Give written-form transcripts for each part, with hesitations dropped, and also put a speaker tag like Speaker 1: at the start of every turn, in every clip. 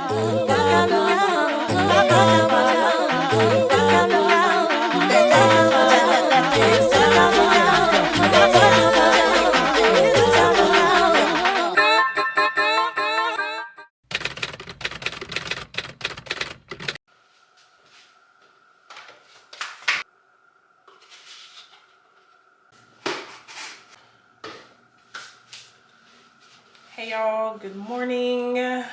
Speaker 1: Hey y'all, good morning.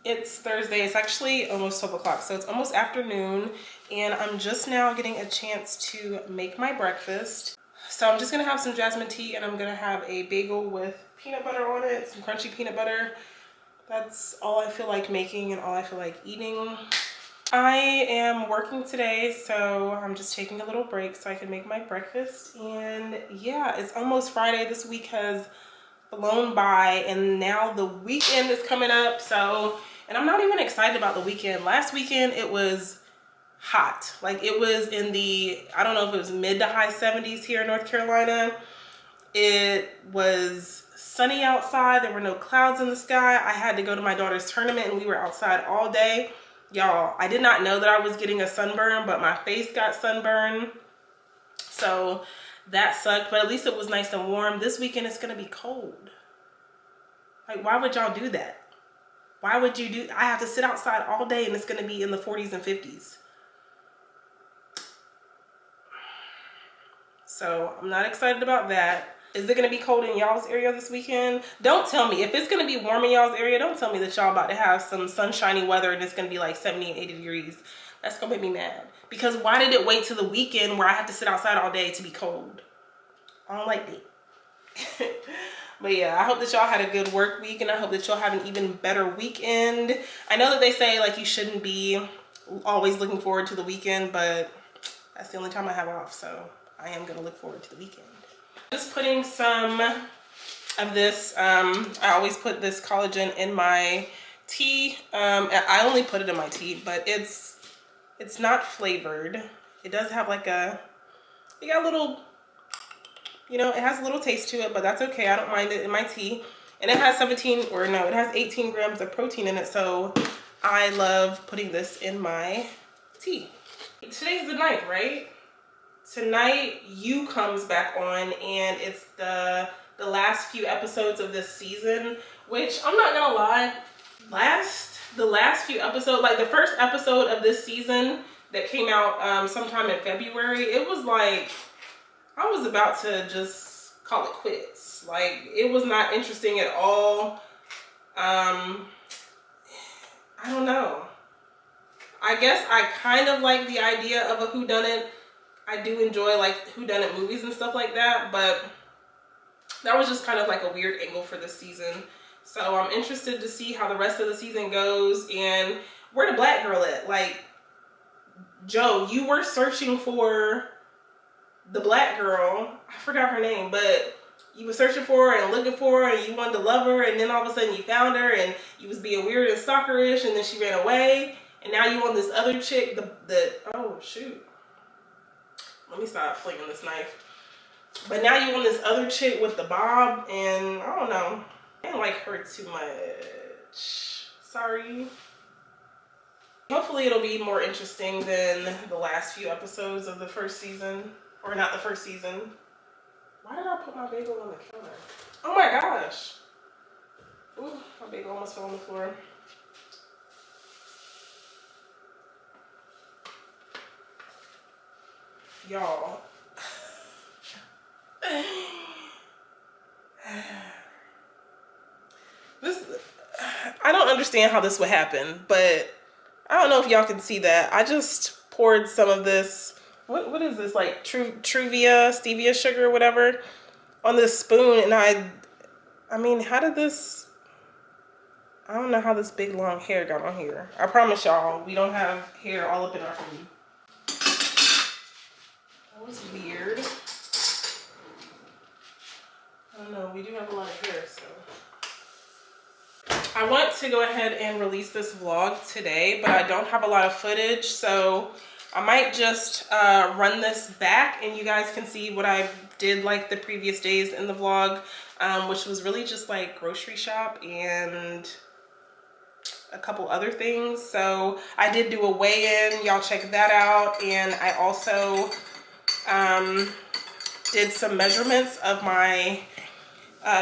Speaker 1: It's Thursday. It's actually almost 12 o'clock, so it's almost afternoon, and I'm just now getting a chance to make my breakfast. So I'm just gonna have some jasmine tea, and I'm gonna have a bagel with peanut butter on it, some crunchy peanut butter. That's all I feel like making and all I feel like eating. I am working today, so I'm just taking a little break so I can make my breakfast. And yeah, it's almost Friday. This week has flown by, and now the weekend is coming up. So, and I'm not even excited about the weekend. Last weekend it was hot. Like, it was in the, I don't know if it was mid to high 70s here in North Carolina. It was sunny outside. There were no clouds in the sky. I had to go to my daughter's tournament, and we were outside all day. Y'all, I did not know that I was getting a sunburn, but my face got sunburned. So that sucked, but at least it was nice and warm. This weekend it's gonna be cold. Like, why would y'all do that? Why would you do, I have to sit outside all day and it's gonna be in the 40s and 50s. So I'm not excited about that. Is it gonna be cold in y'all's area this weekend? Don't tell me, if it's gonna be warm in y'all's area, don't tell me that y'all about to have some sunshiny weather and it's gonna be like 70 and 80 degrees. That's gonna make me mad. Because why did it wait till the weekend where I have to sit outside all day to be cold? I don't like that. But yeah, I hope that y'all had a good work week, and I hope that y'all have an even better weekend. I know that they say like you shouldn't be always looking forward to the weekend, but that's the only time I have off, so I am gonna look forward to the weekend. Just putting some of this, I always put this collagen in my tea. I only put it in my tea, but it's not flavored. It does have like it got a little, you know, it has a little taste to it, but that's okay. I don't mind it in my tea. And it has it has 18 grams of protein in it, so I love putting this in my tea. Today's the 9th, right? Tonight, You comes back on, and it's the last few episodes of this season, which I'm not gonna lie, the last few episodes, like the first episode of this season that came out sometime in February, it was like, I was about to just call it quits. Like, it was not interesting at all. I don't know. I guess I kind of like the idea of a whodunit. I do enjoy like whodunit movies and stuff like that, but that was just kind of like a weird angle for this season. So I'm interested to see how the rest of the season goes, and where the black girl at? Like, Joe, you were searching for the black girl. I forgot her name, but you were searching for her and looking for her, and you wanted to love her, and then all of a sudden you found her, and you was being weird and stalkerish, and then she ran away, and now you want this other chick, oh shoot. Let me stop flinging this knife. But now you want this other chick with the bob, and I don't know. I didn't like her too much. Sorry. Hopefully it'll be more interesting than the last few episodes of the first season. Or not the first season. Why did I put my bagel on the counter? Oh my gosh. Ooh, my bagel almost fell on the floor. Y'all. I don't understand how this would happen, but I don't know if y'all can see that. I just poured some of this, what is this, like Truvia, stevia sugar or whatever, on this spoon, and I mean, how did this, I don't know how this big long hair got on here. I promise y'all, we don't have hair all up in our food. That was weird. I don't know, we do have a lot of hair, so. I want to go ahead and release this vlog today, but I don't have a lot of footage, so I might just run this back and you guys can see what I did like the previous days in the vlog, which was really just like grocery shop and a couple other things. So I did do a weigh-in, y'all check that out. And I also did some measurements of my,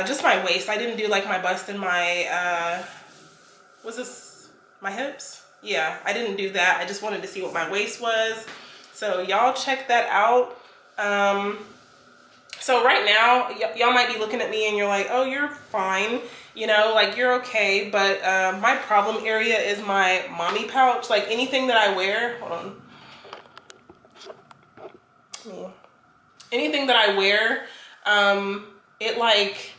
Speaker 1: just my waist. I didn't do like my bust and my, was this my hips? Yeah, I didn't do that. I just wanted to see what my waist was. So y'all check that out. So right now, y'all might be looking at me and you're like, oh, you're fine. You know, like you're okay. But my problem area is my mommy pouch. Like anything that I wear, hold on. Yeah. Anything that I wear, it like,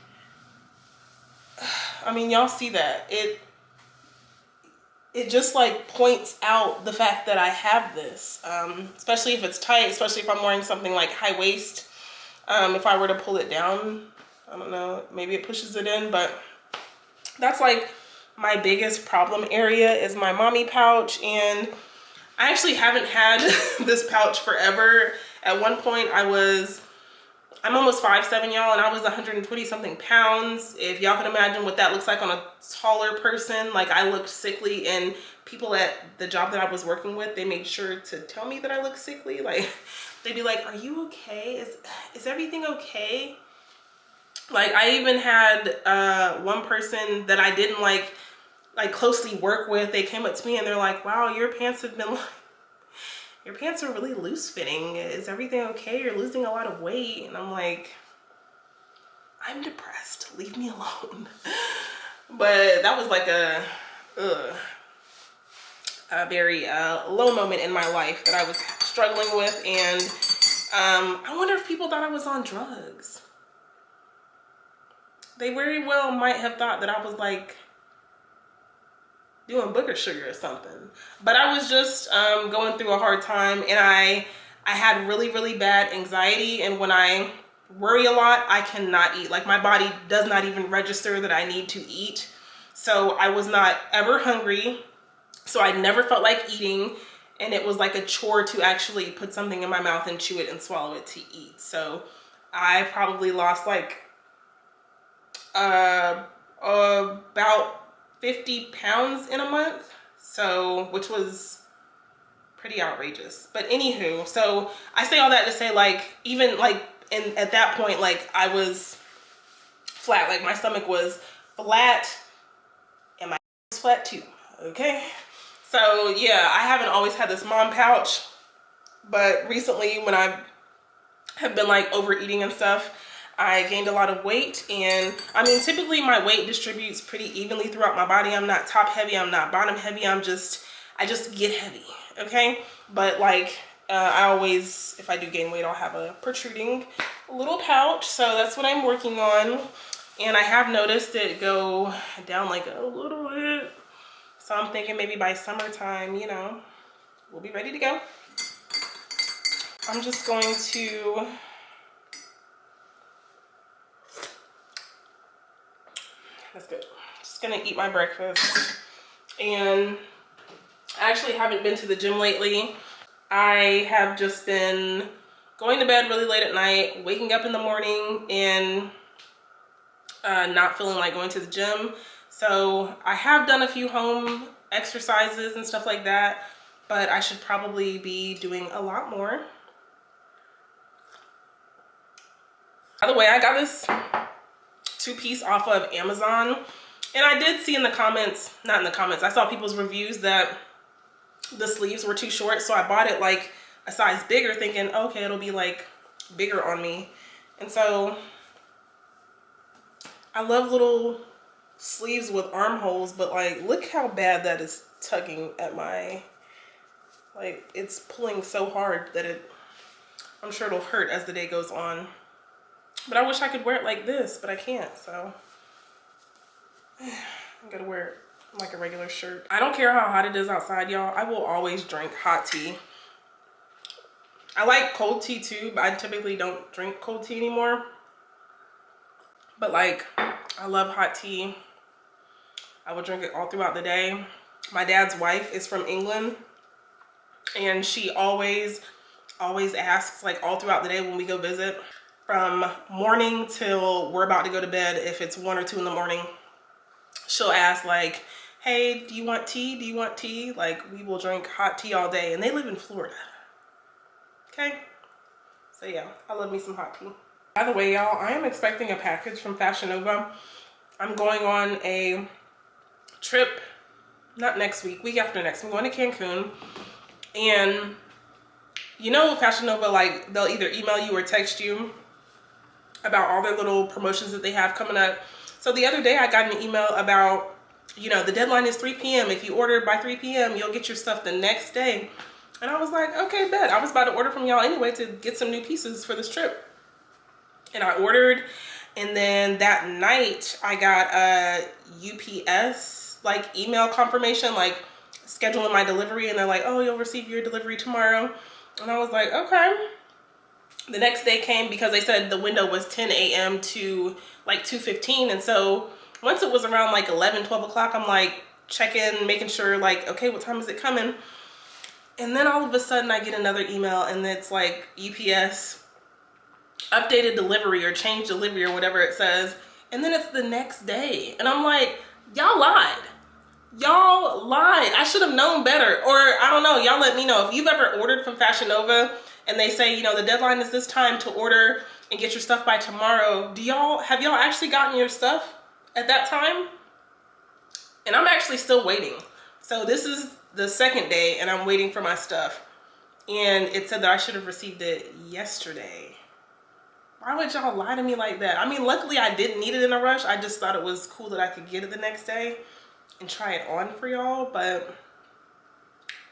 Speaker 1: I mean, y'all see that. It just like points out the fact that I have this, especially if it's tight, especially if I'm wearing something like high waist. If I were to pull it down, I don't know, maybe it pushes it in, but that's like my biggest problem area is my mommy pouch. And I actually haven't had this pouch forever. At one point I'm almost 5'7", y'all, and I was 120 something pounds. If y'all can imagine what that looks like on a taller person, like I looked sickly, and people at the job that I was working with, they made sure to tell me that I looked sickly. Like they'd be like, are you okay? Is everything okay? Like I even had one person that I didn't like closely work with. They came up to me and they're like, wow, your pants have been like, your pants are really loose fitting. Is everything okay? You're losing a lot of weight. And I'm like, I'm depressed. Leave me alone. But that was like a very low moment in my life that I was struggling with. And I wonder if people thought I was on drugs. They very well might have thought that I was like doing booger sugar or something. But I was just going through a hard time, and I had really, really bad anxiety. And when I worry a lot, I cannot eat. Like my body does not even register that I need to eat. So I was not ever hungry. So I never felt like eating. And it was like a chore to actually put something in my mouth and chew it and swallow it to eat. So I probably lost like about 50 pounds in a month, so which was pretty outrageous. But anywho, so I say all that to say, like, even like at that point, like I was flat, like my stomach was flat and my was flat too. Okay, so yeah, I haven't always had this mom pouch, but recently when I have been like overeating and stuff, I gained a lot of weight. And I mean, typically my weight distributes pretty evenly throughout my body. I'm not top heavy, I'm not bottom heavy, I just get heavy, okay? But like, I always, if I do gain weight, I'll have a protruding little pouch. So that's what I'm working on. And I have noticed it go down like a little bit. So I'm thinking maybe by summertime, you know, we'll be ready to go. I'm just going to that's good. Just gonna eat my breakfast. And I actually haven't been to the gym lately. I have just been going to bed really late at night, waking up in the morning, and not feeling like going to the gym. So I have done a few home exercises and stuff like that, but I should probably be doing a lot more. By the way, I got this two-piece off of Amazon, and I did see in the comments, not in the comments, I saw people's reviews that the sleeves were too short, so I bought it like a size bigger thinking, okay, it'll be like bigger on me. And so I love little sleeves with armholes, but like look how bad that is tugging at my, like it's pulling so hard that I'm sure it'll hurt as the day goes on. But I wish I could wear it like this, but I can't, so I'm gonna wear it like a regular shirt. I don't care how hot it is outside, y'all. I will always drink hot tea. I like cold tea too, but I typically don't drink cold tea anymore. But like, I love hot tea. I will drink it all throughout the day. My dad's wife is from England, and she always asks, like all throughout the day when we go visit, from morning till we're about to go to bed, if it's 1 or 2 in the morning, she'll ask like, hey, do you want tea? Do you want tea? Like, we will drink hot tea all day. And they live in Florida. Okay? So yeah, I love me some hot tea. By the way, y'all, I am expecting a package from Fashion Nova. I'm going on a trip, not next week, week after next. I'm going to Cancun. And you know, Fashion Nova, like, they'll either email you or text you about all their little promotions that they have coming up. So the other day I got an email about, you know, the deadline is 3 p.m. If you order by 3 p.m., you'll get your stuff the next day. And I was like, okay, bet. I was about to order from y'all anyway to get some new pieces for this trip. And I ordered, and then that night I got a UPS like email confirmation, like scheduling my delivery, and they're like, oh, you'll receive your delivery tomorrow. And I was like, okay. The next day came because they said the window was 10 a.m. to like 2:15. And so once it was around like 11, 12 o'clock, I'm like checking, making sure like, okay, what time is it coming? And then all of a sudden I get another email, and it's like UPS updated delivery or changed delivery or whatever it says. And then it's the next day. And I'm like, y'all lied. Y'all lied. I should have known better. Or I don't know, y'all let me know if you've ever ordered from Fashion Nova and they say, you know, the deadline is this time to order and get your stuff by tomorrow. Have y'all actually gotten your stuff at that time? And I'm actually still waiting. So this is the second day and I'm waiting for my stuff. And it said that I should have received it yesterday. Why would y'all lie to me like that? I mean, luckily I didn't need it in a rush. I just thought it was cool that I could get it the next day and try it on for y'all, but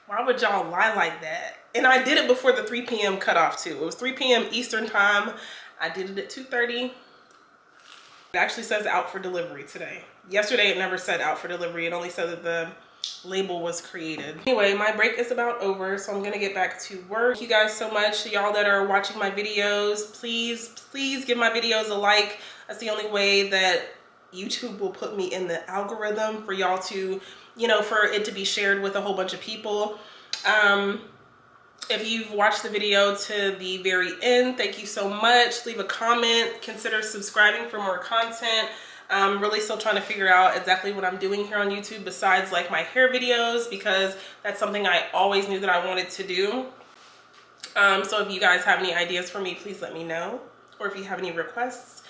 Speaker 1: why would y'all lie like that? And I did it before the 3 p.m. cutoff too. It was 3 p.m. Eastern time. I did it at 2:30. It actually says out for delivery today. Yesterday it never said out for delivery. It only said that the label was created. Anyway, my break is about over, so I'm gonna get back to work. Thank you guys so much. Y'all that are watching my videos, please give my videos a like. That's the only way that YouTube will put me in the algorithm for y'all to, you know, for it to be shared with a whole bunch of people. If you've watched the video to the very end, thank you so much. Leave a comment, consider subscribing for more content. I'm really still trying to figure out exactly what I'm doing here on YouTube besides like my hair videos, because that's something I always knew that I wanted to do. So if you guys have any ideas for me, please let me know, or if you have any requests.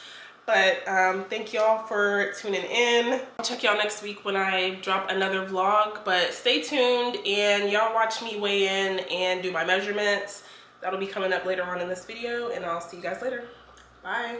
Speaker 1: But thank y'all for tuning in. I'll check y'all next week when I drop another vlog, but stay tuned and y'all watch me weigh in and do my measurements. That'll be coming up later on in this video, and I'll see you guys later. Bye.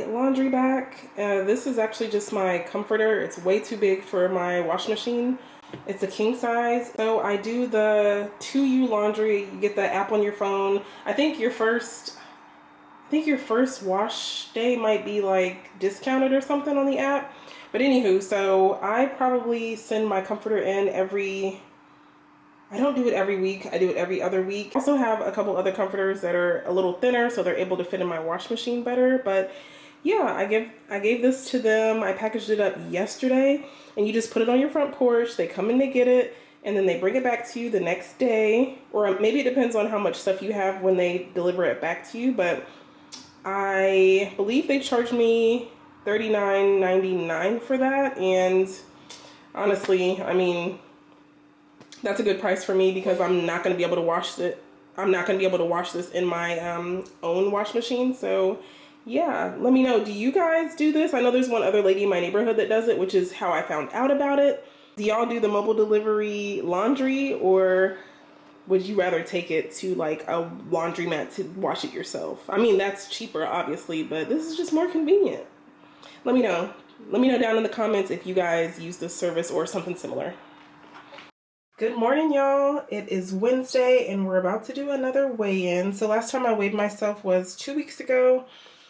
Speaker 1: laundry back. This is actually just my comforter. It's way too big for my wash machine. It's a king size. So I do the 2U laundry. You get the app on your phone. I think your first wash day might be like discounted or something on the app. But anywho, so I probably send my comforter in I don't do it every week. I do it every other week. I also have a couple other comforters that are a little thinner, so they're able to fit in my wash machine better. But yeah, I gave this to them. I packaged it up yesterday, and you just put it on your front porch. They come and they get it, and then they bring it back to you the next day. Or maybe it depends on how much stuff you have when they deliver it back to you. But I believe they charged me $39.99 for that. And honestly, I mean, that's a good price for me because I'm not going to be able to wash it. I'm not going to be able to wash this in my own wash machine. So yeah, let me know. Do you guys do this? I know there's one other lady in my neighborhood that does it, which is how I found out about it. Do y'all do the mobile delivery laundry, or would you rather take it to like a laundromat to wash it yourself? I mean, that's cheaper, obviously, but this is just more convenient. Let me know. Let me know down in the comments if you guys use this service or something similar. Good morning, y'all. It is Wednesday and we're about to do another weigh-in. So last time I weighed myself was 2 weeks ago.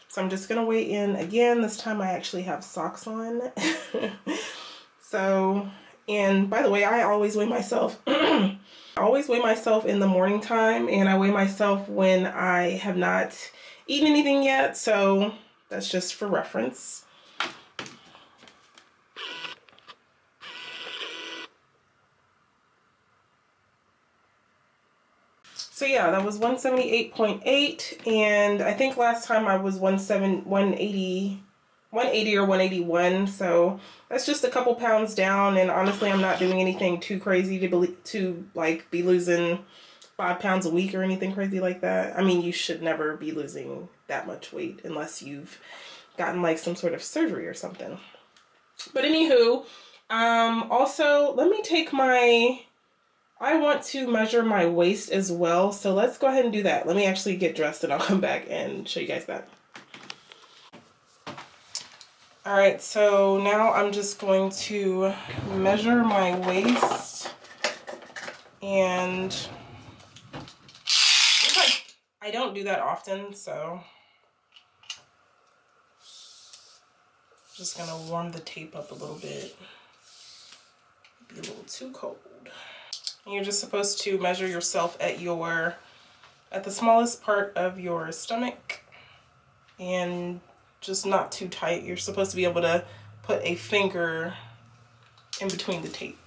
Speaker 1: So I'm just gonna weigh in again. This time I actually have socks on. So, and by the way, I always weigh myself. I always weigh myself in the morning time, and I weigh myself when I have not eaten anything yet. So that's just for reference. So yeah, that was 178.8, and I think last time I was 180 or 181, so that's just a couple pounds down. And honestly, I'm not doing anything too crazy to like be losing 5 pounds a week or anything crazy like that. I mean, you should never be losing that much weight unless you've gotten like some sort of surgery or something. But anywho, also let me take I want to measure my waist as well, so let's go ahead and do that. Let me actually get dressed and I'll come back and show you guys that. All right, so now I'm just going to measure my waist, and I don't do that often, so I'm just gonna warm the tape up a little bit. It'd be a little too cold. And you're just supposed to measure yourself at the smallest part of your stomach, and just not too tight. You're supposed to be able to put a finger in between the tape.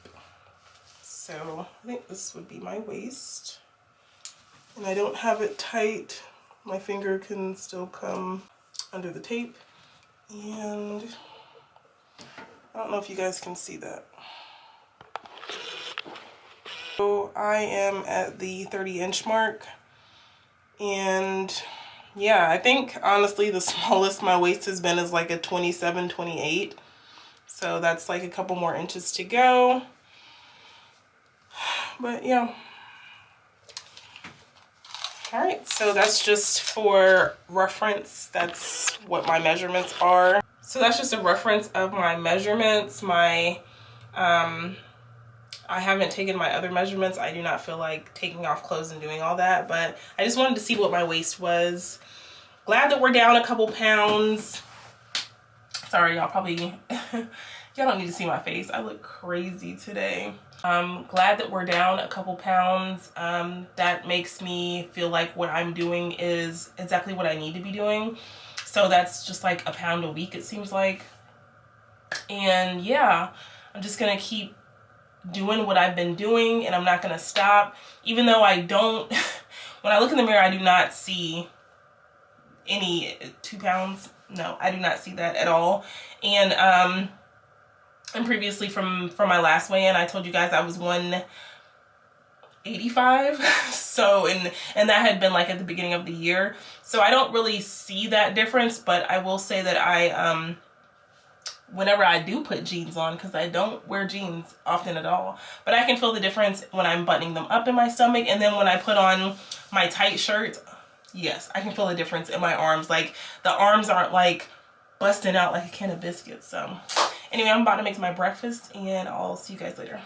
Speaker 1: So I think this would be my waist. And I don't have it tight. My finger can still come under the tape. And I don't know if you guys can see that. So I am at the 30-inch mark, and yeah, I think honestly the smallest my waist has been is like a 27, 28. So that's like a couple more inches to go. But yeah. All right, so that's just for reference. That's what my measurements are. So that's just a reference of my measurements. I haven't taken my other measurements. I do not feel like taking off clothes and doing all that, but I just wanted to see what my waist was. Glad that we're down a couple pounds. Sorry, y'all probably, y'all don't need to see my face. I look crazy today. I'm glad that we're down a couple pounds. That makes me feel like what I'm doing is exactly what I need to be doing. So that's just like a pound a week, it seems like. And yeah, I'm just gonna keep doing what I've been doing, and I'm not gonna stop, even though I don't when I look in the mirror I do not see any 2 pounds. No, I do not see that at all. And previously from my last weigh-in, I told you guys I was 185. So and that had been like at the beginning of the year, so I don't really see that difference. But I will say that I whenever I do put jeans on, because I don't wear jeans often at all, but I can feel the difference when I'm buttoning them up in my stomach, and then when I put on my tight shirts, yes, I can feel the difference in my arms. Like the arms aren't like busting out like a can of biscuits. So anyway, I'm about to make my breakfast and I'll see you guys later.